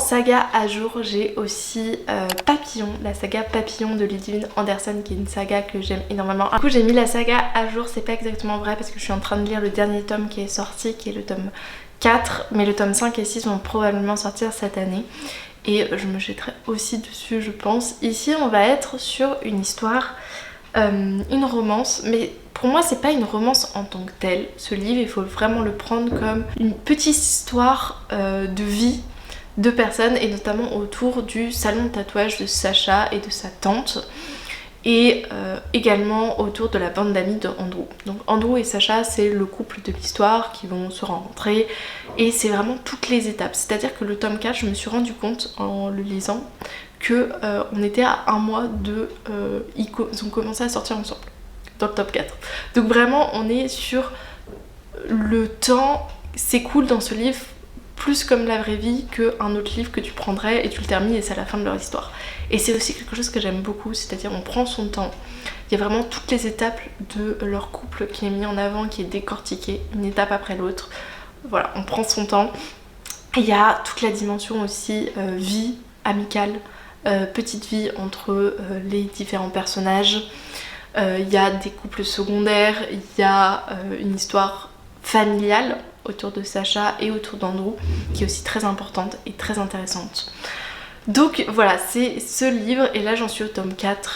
saga à jour, j'ai aussi Papillon, la saga Papillon de Ludivine Anderson, qui est une saga que j'aime énormément. Du coup j'ai mis la saga à jour, c'est pas exactement vrai parce que je suis en train de lire le dernier tome qui est sorti, qui est le tome 4, mais le tome 5 et 6 vont probablement sortir cette année. Et je me jetterai aussi dessus je pense. Ici on va être sur une histoire, une romance, mais pour moi c'est pas une romance en tant que telle. Ce livre il faut vraiment le prendre comme une petite histoire de vie de personnes, et notamment autour du salon de tatouage de Sacha et de sa tante, et également autour de la bande d'amis de Andrew. Donc Andrew et Sacha c'est le couple de l'histoire qui vont se rencontrer, et c'est vraiment toutes les étapes. C'est à dire que le tome 4, je me suis rendu compte en le lisant que on était à un mois de... ils ont commencé à sortir ensemble dans le top 4. Donc vraiment on est sur le temps, c'est cool dans ce livre, plus comme la vraie vie qu'un autre livre que tu prendrais et tu le termines et c'est à la fin de leur histoire. Et c'est aussi quelque chose que j'aime beaucoup, c'est-à-dire on prend son temps. Il y a vraiment toutes les étapes de leur couple qui est mis en avant, qui est décortiqué, une étape après l'autre. Voilà, on prend son temps. Il y a toute la dimension aussi vie amicale, petite vie entre les différents personnages. Il y a des couples secondaires, il y a une histoire familiale autour de Sacha et autour d'Andrew qui est aussi très importante et très intéressante. Donc voilà, c'est ce livre, et là j'en suis au tome 4.